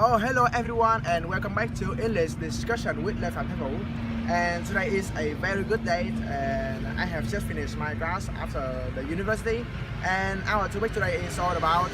Oh, hello everyone, and welcome back to English discussion with Phạm Thế. And today is a very good day, and I have just finished my class after the university. And our topic today is all about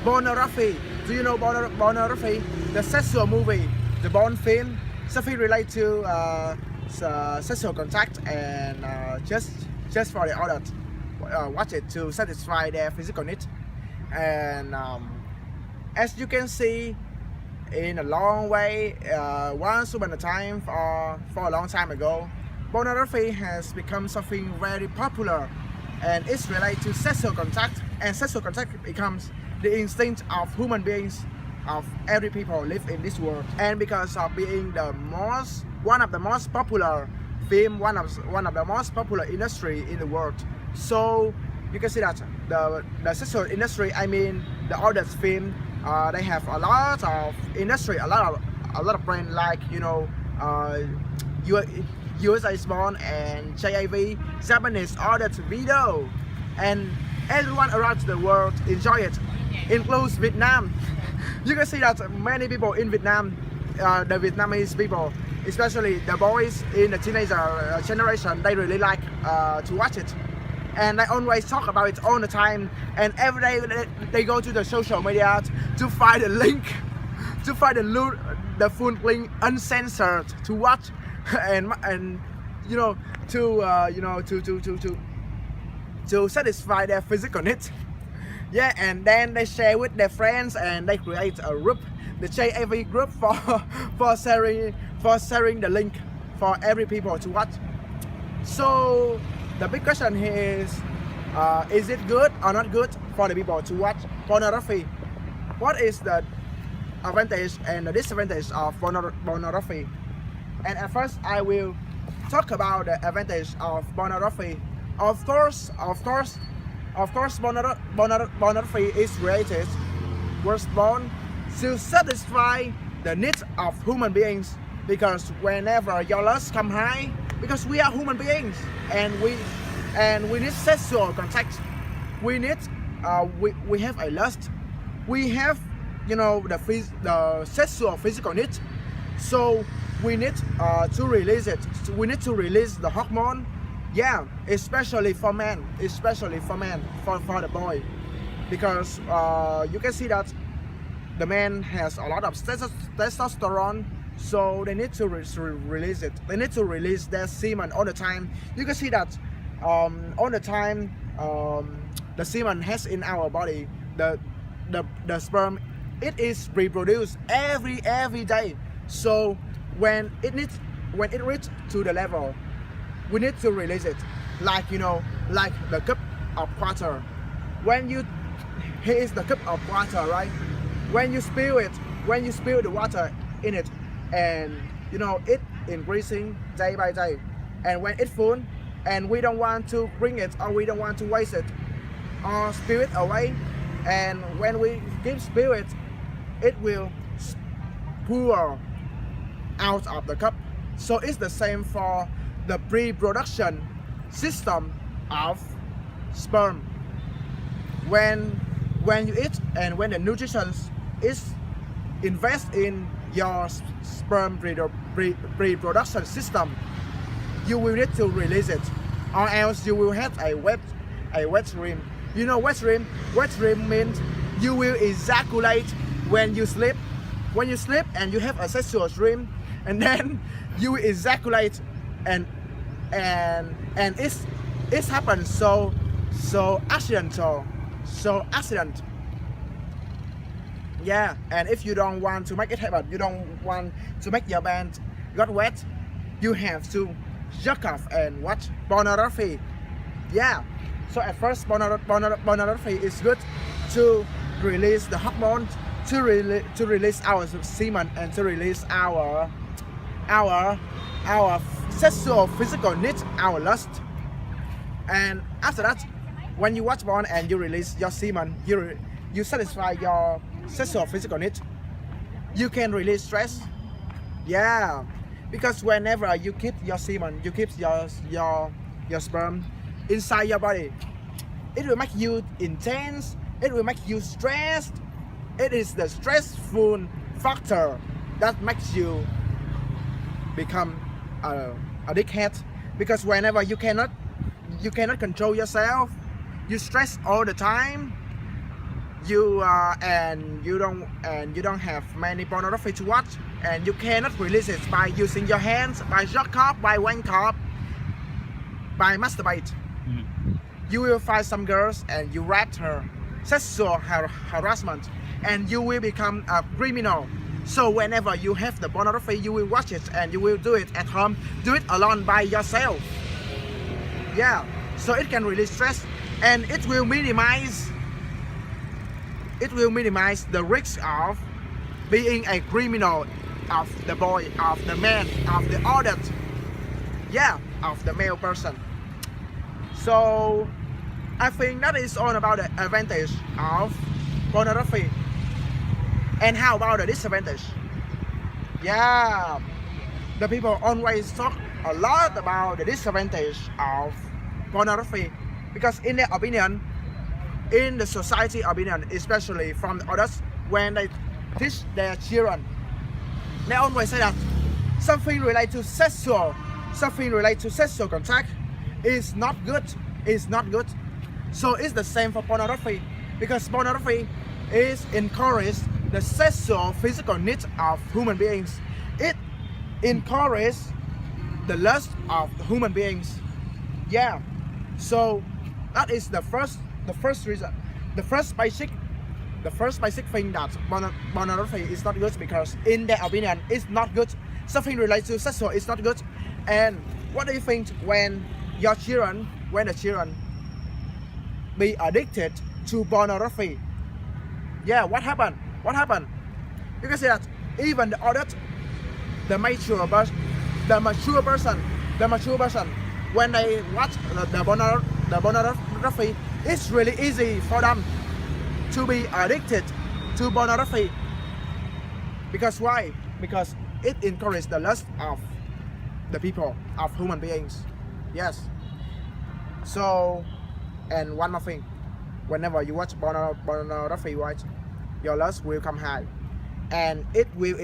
pornography. Do you know pornography? The sexual movie, the porn film, something related to sexual contact, and just for the audience watch it to satisfy their physical needs. And as you can see, in a long way, once upon a time, for a long time ago, pornography has become something very popular, and it's related to sexual contact, and sexual contact becomes the instinct of human beings, of every people live in this world. And because of being one of the most popular film, one of the most popular industry in the world, so you can see that the sexual industry, I mean the audience film, they have a lot of industry, a lot of brand, like USA Spawn and JAV, Japanese audience video, and everyone around the world enjoy it, includes Vietnam. You can see that many people in Vietnam, the Vietnamese people, especially the boys in the teenager generation, they really like to watch it. And they always talk about it all the time, and every day they go to the social media to find a link, to find the full link uncensored to watch, and to satisfy their physical needs. Yeah, and then they share with their friends, and they create a group, the JAV group, for sharing the link for every people to watch. So the big question here is it good or not good for the people to watch pornography? What is the advantage and the disadvantage of pornography? And at first I will talk about the advantage of pornography. Of course, pornography is created, was born to satisfy the needs of human beings, because whenever your lust come high, because we are human beings, and we need sexual contact. We need we have a lust. We have the sexual physical need. So we need to release it. So we need to release the hormone. Yeah, especially for men, for the boy, because you can see that the man has a lot of testosterone. So they need to release it. They need to release their semen all the time. You can see that all the time the semen has in our body, the sperm, it is reproduced every day. So when it reaches to the level, we need to release it, like like the cup of water. Here is the cup of water, right? When you spill the water in it, and it increasing day by day, and when it's full and we don't want to bring it, or we don't want to waste it or spill it away, and when we keep spill it, it will pour out of the cup. So it's the same for the pre-production system of sperm. When you eat, and when the nutrition is invest in your sperm pre-production system, you will need to release it, or else you will have a wet dream. Wet dream means you will ejaculate when you sleep. When you sleep and you have a sexual dream, and then you will ejaculate, and it's happened so accident. Yeah, and if you don't want to make it happen, you don't want to make your band got wet, you have to jerk off and watch pornography. Yeah, so at first pornography is good to release the hormones, to release our semen, and to release our sexual physical needs, our lust. And after that, when you watch porn and you release your semen, you satisfy your sexual physical need, you can release stress. Yeah, because whenever you keep your semen, you keep your sperm inside your body, it will make you intense, it will make you stressed. It is the stressful factor that makes you become a dickhead, because whenever you cannot control yourself, you stress all the time, and you don't have many pornography to watch, and you cannot release it by using your hands, by jerk off, by wank off, by masturbate. You will find some girls and you rap her, sexual harassment, and you will become a criminal. So whenever you have the pornography, you will watch it and you will do it at home, do it alone by yourself. Yeah, so it can release stress, and it will minimize the risk of being a criminal of the boy, of the man, of the adult, yeah, of the male person. So I think that is all about the advantage of pornography. And how about the disadvantage? Yeah, the people always talk a lot about the disadvantage of pornography, because in their opinion, in the society opinion, especially from the adults, when they teach their children, they always say that something related to sexual contact is not good. So it's the same for pornography, because pornography is encourage the sexual physical needs of human beings. It encourages the lust of human beings. Yeah, so that is the first reason, the first basic thing that pornography is not good, because in their opinion it's not good. Something related to sexual is not good. And what do you think when the children be addicted to pornography? Yeah, what happened? You can see that even the adult, the mature person, when they watch the pornography, it's really easy for them to be addicted to pornography. Because why? Because it encourages the lust of the people, of human beings. Yes. So, and one more thing, whenever you watch pornography, right, your lust will come high, and it will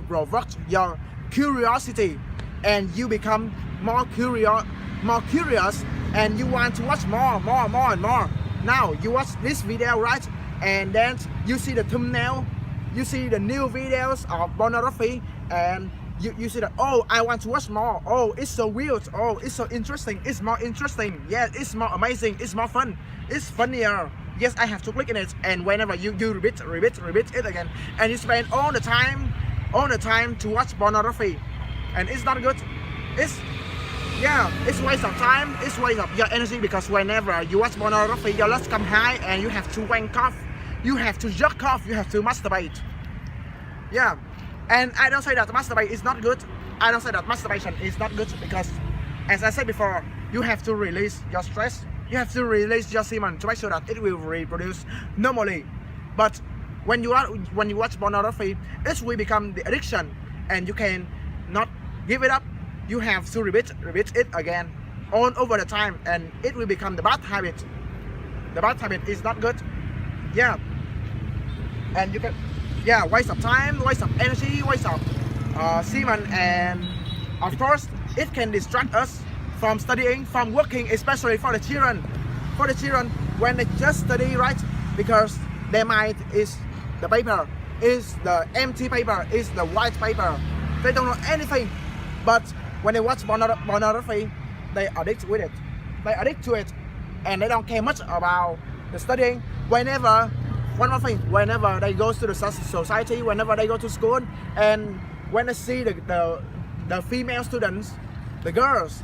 provoke your curiosity, and you become more curious, and you want to watch more and more. Now you watch this video, right, and then you see the thumbnail, you see the new videos of pornography, and you see that, oh, I want to watch more. Oh, it's so weird. Oh, it's so interesting. It's more interesting. Yeah, it's more amazing. It's more fun. It's funnier. Yes, I have to click in it. And whenever you repeat it again, and you spend all the time to watch pornography, and it's not good. It's waste of time. It's waste of your energy, because whenever you watch pornography, your lust come high, and you have to wank off, you have to jerk off, you have to masturbate. Yeah. And I don't say that masturbate is not good. I don't say that masturbation is not good, because, as I said before, you have to release your stress. You have to release your semen to make sure that it will reproduce normally. But when you watch pornography, it will become the addiction, and you can not give it up. You have to repeat it again, all over the time, and it will become the bad habit. The bad habit is not good. Yeah. And you can, yeah, waste of time, waste of energy, waste of semen, and of course it can distract us from studying, from working, especially for the children. For the children, when they just study, right, because their mind is the paper, is the empty paper, is the white paper. They don't know anything. But when they watch pornography, they addict with it. They addict to it, and they don't care much about the studying. One more thing, whenever they go to the society, whenever they go to school, and when they see the female students, the girls,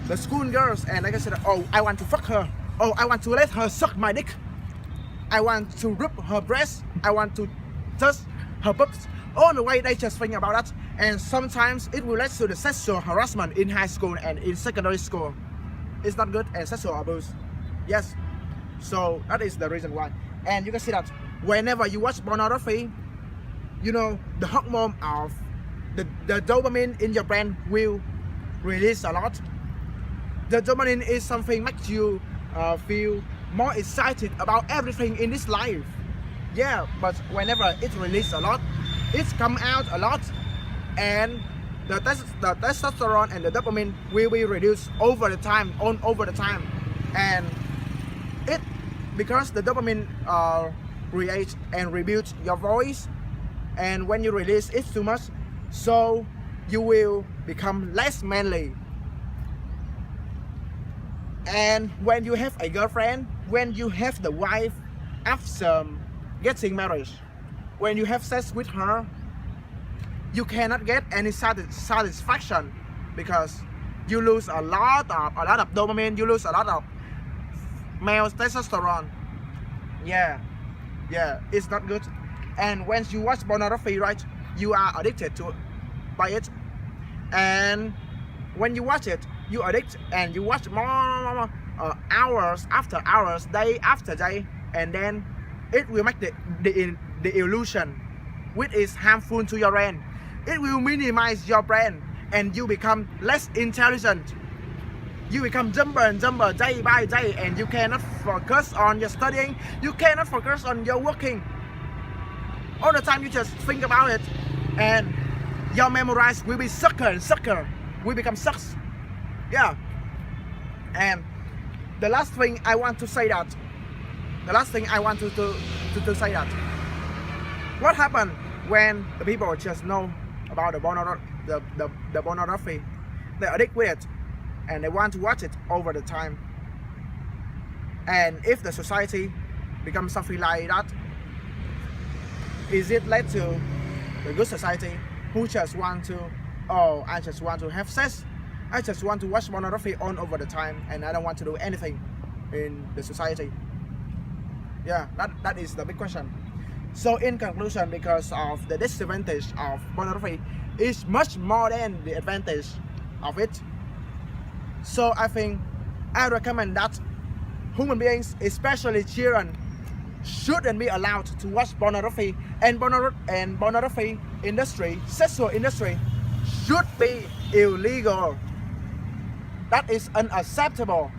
the school girls, and they can say, oh, I want to fuck her. Oh, I want to let her suck my dick. I want to rub her breast. I want to touch her boobs. All the way they just think about that. And sometimes it will lead to the sexual harassment in high school and in secondary school. It's not good, and sexual abuse. Yes. So that is the reason why. And you can see that whenever you watch pornography, you know, the hormone of the dopamine in your brain will release a lot. The dopamine is something makes you feel more excited about everything in this life. Yeah, but whenever it releases a lot, it come out a lot, and the testosterone and the dopamine will be reduced over the time, and it, because the dopamine creates and rebuilds your voice, and when you release it too much, so you will become less manly. And when you have a girlfriend, when you have the wife after getting married, when you have sex with her, you cannot get any satisfaction, because you lose a lot of dopamine, you lose a lot of male testosterone. Yeah, it's not good. And when you watch pornography, right, you are addicted by it, and when you watch it, you addict, and you watch more hours after hours, day after day, and then it will make the illusion, which is harmful to your brain. It will minimize your brain, and you become less intelligent. You become dumber day by day, and you cannot focus on your studying, you cannot focus on your working. All the time you just think about it, and your memorize will be sucker, we become sucks. Yeah. And the last thing I want to say that, what happened when the people just know about the pornography, they addict with it, and they want to watch it over the time. And if the society becomes something like that, is it led to the good society who just want to, oh, I just want to have sex, I just want to watch pornography on over the time, and I don't want to do anything in the society? Yeah, that is the big question. So in conclusion, because of the disadvantage of pornography is much more than the advantage of it, so I think I recommend that human beings, especially children, shouldn't be allowed to watch pornography, and pornography industry, sexual industry, should be illegal. That is unacceptable.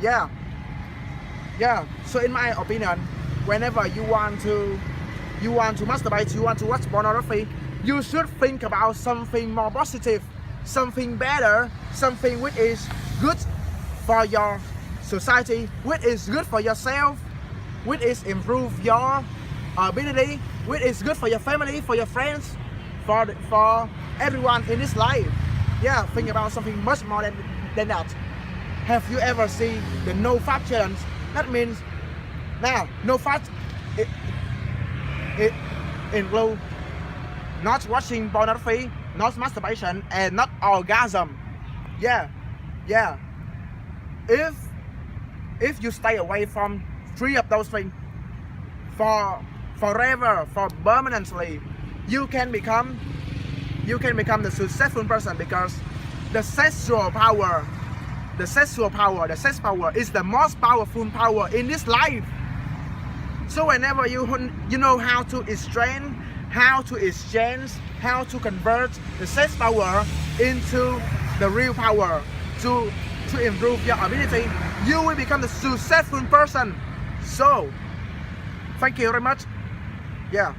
Yeah. So in my opinion, whenever you want to masturbate, you want to watch pornography, you should think about something more positive, something better, something which is good for your society, which is good for yourself, which is improve your ability, which is good for your family, for your friends, for everyone in this life. Yeah, think about something much more than that. Have you ever seen the no fap challenge? That means now no fap, it includes not watching pornography, not masturbation, and not orgasm. Yeah. If you stay away from 3 of those things forever, for permanently, you can become the successful person, because the sex power is the most powerful power in this life. So whenever you know how to exchange, how to convert the sex power into the real power to improve your ability, you will become the successful person. So thank you very much. Yeah.